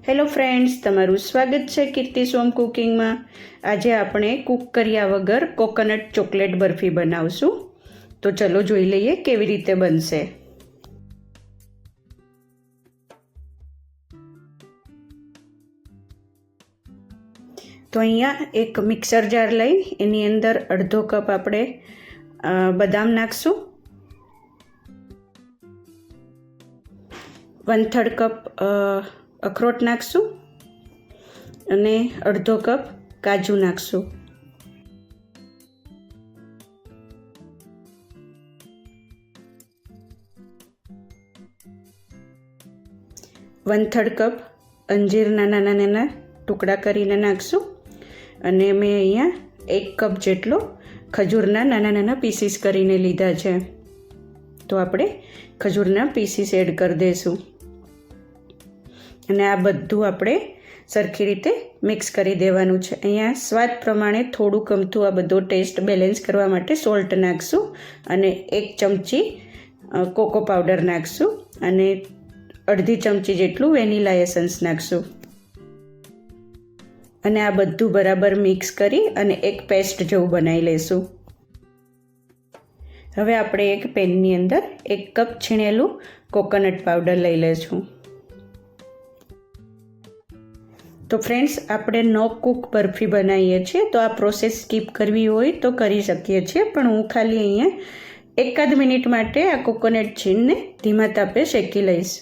Hello friends, તમારું સ્વાગત છે કીર્તિ સોમ કુકિંગમાં। આજે આપણે કૂક કર્યા વગર કોકોનટ ચોકલેટ બરફી બનાવશું। તો ચલો જોઈ લઈએ કેવી રીતે બનશે। તો અહીંયા એક મિક્સર જાર લઈ એની અંદર અડધો કપ આપણે બદામ નાખશું, 1/3 કપ અખરોટ નાખશું અને અડધો કપ કાજુ નાખશું। વન થર્ડ કપ અંજીરના નાના નાના ટુકડા કરીને નાખશું અને મેં અહીંયા 1 કપ જેટલો ખજૂરના નાના નાના પીસીસ કરીને લીધા છે। તો આપણે ખજૂરના પીસીસ એડ કરી દઈશું અને આ બધું આપણે સરખી રીતે મિક્સ કરી દેવાનું છે। અહીંયા સ્વાદ પ્રમાણે થોડું ગમતું આ બધો ટેસ્ટ બેલેન્સ કરવા માટે સોલ્ટ નાખશું અને 1 ચમચી કોકો પાવડર નાખશું અને અડધી ચમચી જેટલું વેનીલા એસન્સ નાખશું અને આ બધું બરાબર મિક્સ કરી અને એક પેસ્ટ જેવું બનાવી લઈશું। હવે આપણે એક પેનની અંદર 1 કપ છીણેલું કોકોનટ પાવડર લઈ લઈશું। તો ફ્રેન્ડ્સ, આપણે નો કૂક બરફી બનાવીએ છીએ, તો આ પ્રોસેસ સ્કીપ કરવી હોય તો કરી શકીએ છીએ, પણ હું ખાલી અહીંયા 1 મિનિટ માટે આ કોકોનટ છીણને ધીમા તાપે શેકી લઈશ।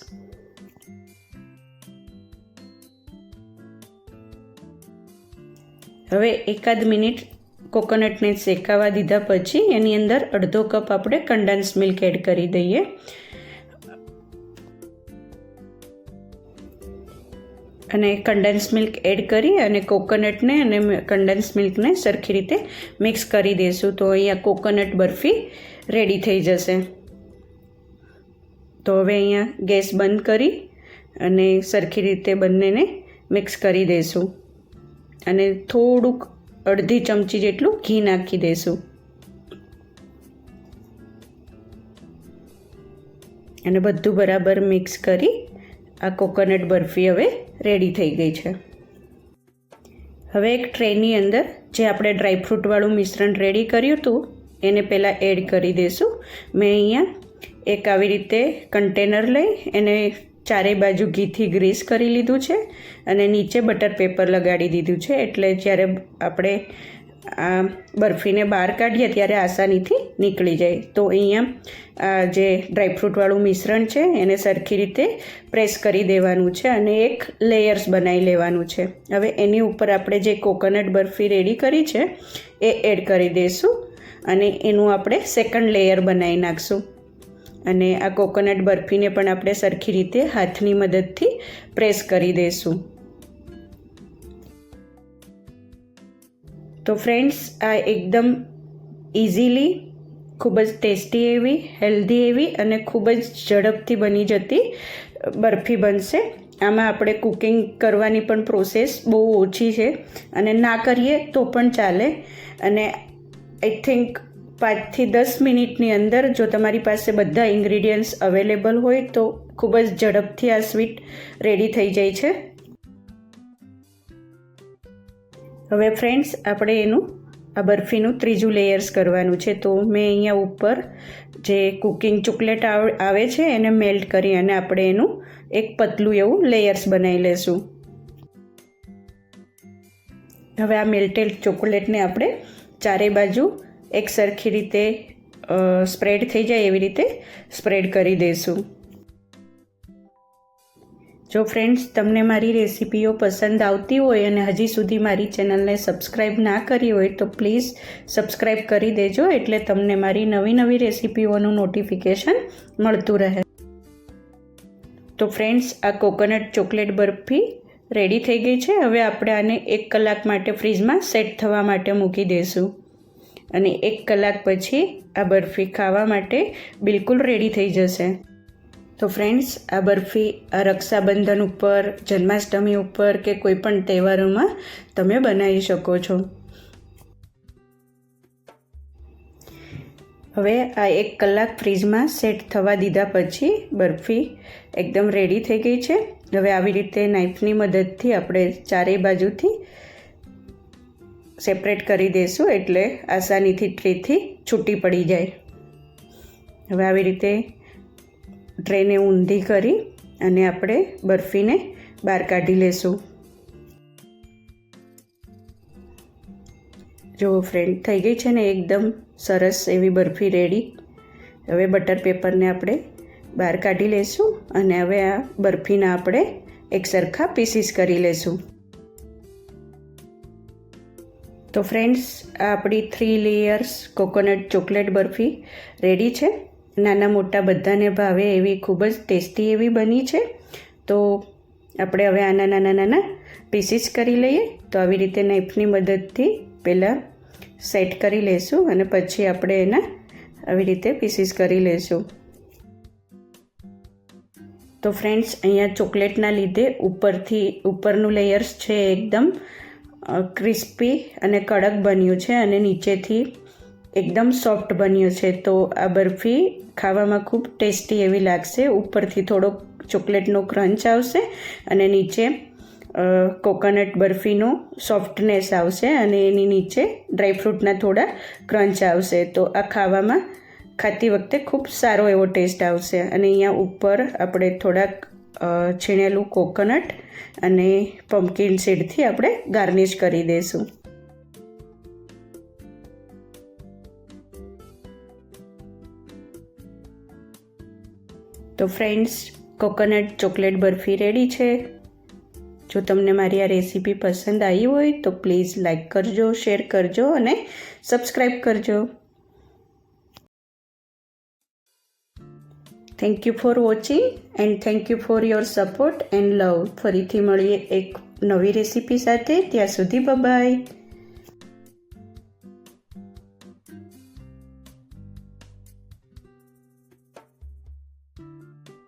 હવે 1 મિનિટ કોકોનટને શેકાવા દીધા પછી એની અંદર અડધો કપ આપણે કન્ડેન્સ મિલ્ક એડ કરી દઈએ અને કન્ડેન્સ મિલ્ક એડ કરી અને કોકોનટને અને કન્ડેન્સ મિલ્કને સરખી રીતે મિક્સ કરી દઈશું। તો અહીંયા કોકોનટ બરફી રેડી થઈ જશે। તો હવે અહીંયા ગેસ બંધ કરી અને સરખી રીતે બંનેને મિક્સ કરી દઈશું અને થોડુંક અડધી ચમચી જેટલું ઘી નાખી દઈશું અને બધું બરાબર મિક્સ કરી આ કોકોનટ બરફી હવે રેડી થઈ ગઈ છે। હવે એક ટ્રેની અંદર જે આપણે ડ્રાયફ્રૂટવાળું મિશ્રણ રેડી કર્યું હતું એને પહેલાં એડ કરી દઈશું। મેં અહીંયા એક આવી રીતે કન્ટેનર લઈ એને ચારે બાજુ ઘીથી ગ્રીસ કરી લીધું છે અને નીચે બટર પેપર લગાડી દીધું છે, એટલે જ્યારે આપણે આ બરફીને બહાર કાઢીએ ત્યારે આસાનીથી નીકળી જાય। તો અહીંયા જે ડ્રાયફ્રૂટવાળું મિશ્રણ છે એને સરખી રીતે પ્રેસ કરી દેવાનું છે અને એક લેયર્સ બનાવી લેવાનું છે। હવે એની ઉપર આપણે જે કોકોનટ બરફી રેડી કરી છે એ એડ કરી દઈશું અને એનું આપણે સેકન્ડ લેયર બનાવી નાખશું અને આ કોકોનટ બરફીને પણ આપણે સરખી રીતે હાથની મદદથી પ્રેસ કરી દઈશું। તો ફ્રેન્ડ્સ, આ એકદમ ઇઝીલી ખૂબ જ ટેસ્ટી એવી, હેલ્ધી એવી અને ખૂબ જ ઝડપથી બની જતી બરફી બનશે। આમાં આપણે કુકિંગ કરવાની પણ પ્રોસેસ બહુ ઓછી છે અને ના કરીએ તો પણ ચાલે અને આઈ થિંક 5 થી 10 મિનિટની અંદર જો તમારી પાસે બધા ઇન્ગ્રીડિયન્ટ્સ અવેલેબલ હોય તો ખૂબ જ ઝડપથી આ સ્વીટ રેડી થઈ જાય છે। હવે ફ્રેન્ડ્સ, આપણે એનું આ બરફીનું ત્રીજું લેયર્સ કરવાનું છે। તો મેં અહીંયા ઉપર જે કુકિંગ ચોકલેટ આવે છે એને મેલ્ટ કરી અને આપણે એનું એક પતલું એવું લેયર્સ બનાવી લઈશું। હવે આ મેલ્ટેડ ચોકલેટને આપણે ચારે બાજુ એક સરખી રીતે સ્પ્રેડ થઈ જાય એવી રીતે સ્પ્રેડ કરી દઈશું। જો ફ્રેન્ડ્સ, તમને મારી રેસિપીઓ પસંદ આવતી હોય અને હજી સુધી મારી ચેનલને સબસ્ક્રાઈબ ના કરી હોય તો પ્લીઝ સબસ્ક્રાઈબ કરી દેજો, એટલે તમને મારી નવી નવી રેસિપીઓનું નોટિફિકેશન મળતું રહે। તો ફ્રેન્ડ્સ, આ કોકોનટ ચોકલેટ બરફી રેડી થઈ ગઈ છે। હવે આપણે આને 1 કલાક માટે ફ્રીજમાં સેટ થવા માટે મૂકી દઈશું અને 1 કલાક પછી આ બરફી ખાવા માટે બિલકુલ રેડી થઈ જશે। તો ફ્રેન્ડ્સ, આ બરફી આ રક્ષાબંધન ઉપર, જન્માષ્ટમી ઉપર કે કોઈ પણ તહેવારોમાં તમે બનાવી શકો છો। હવે આ 1 કલાક ફ્રીજમાં સેટ થવા દીધા પછી બરફી એકદમ રેડી થઈ ગઈ છે. હવે આવી રીતે નાઈફની મદદથી આપણે ચારેય બાજુથી સેપરેટ કરી દઈશું એટલે આસાનીથી ટ્રેથી છૂટી પડી જાય. હવે આવી રીતે ટ્રેને ઊંધી કરી અને આપણે બરફીને બહાર કાઢી લેશું. જો ફ્રેન્ડ થઈ ગઈ છે ને એકદમ સરસ એવી બરફી રેડી. હવે બટર પેપરને આપણે બહાર કાઢી લઈશું અને હવે આ બરફીના આપણે એક સરખા પીસીસ કરી લઈશું. તો ફ્રેન્ડ્સ આ આપણી 3 layers coconut chocolate barfi ready છે. નાના મોટા બધાને ભાવે એવી ખૂબ જ ટેસ્ટી એવી બની છે. તો આપણે હવે આના નાના પીસીસ કરી લઈએ. તો આવી રીતે નાઈફની મદદથી પહેલાં સેટ કરી લઈશું અને પછી આપણે એના આવી રીતે પીસીસ કરી લઈશું. તો ફ્રેન્ડ્સ અહીંયા ચોકલેટના લીધે ઉપરનું લેયર્સ છે એકદમ ક્રિસ્પી અને કડક બન્યું છે અને નીચેથી એકદમ સોફ્ટ બન્યું છે. તો આ બરફી ખાવામાં ખૂબ ટેસ્ટી એવી લાગશે. ઉપરથી થોડો ચોકલેટનો ક્રંચ આવશે અને નીચે કોકોનટ બરફીનો સોફ્ટનેસ આવશે અને એની નીચે ડ્રાયફ્રૂટના થોડા ક્રંચ આવશે. તો આ ખાતી વખતે ખૂબ સારો એવો ટેસ્ટ આવશે. અને અહીંયા ઉપર આપણે થોડાક છીણેલું કોકોનટ અને પમ્પકિન સીડથી આપણે ગાર્નિશ કરી દઈશું. તો friends coconut chocolate barfi ready છે. જો તમને મારી આ રેસીપી પસંદ આવી હોય તો પ્લીઝ લાઈક કરજો, શેર કરજો અને સબસ્ક્રાઈબ કરજો. Thank you for watching and thank you for your support and લવ. ફરીથી મળીએ એક નવી રેસીપી સાથે. ત્યાં સુધી બાય.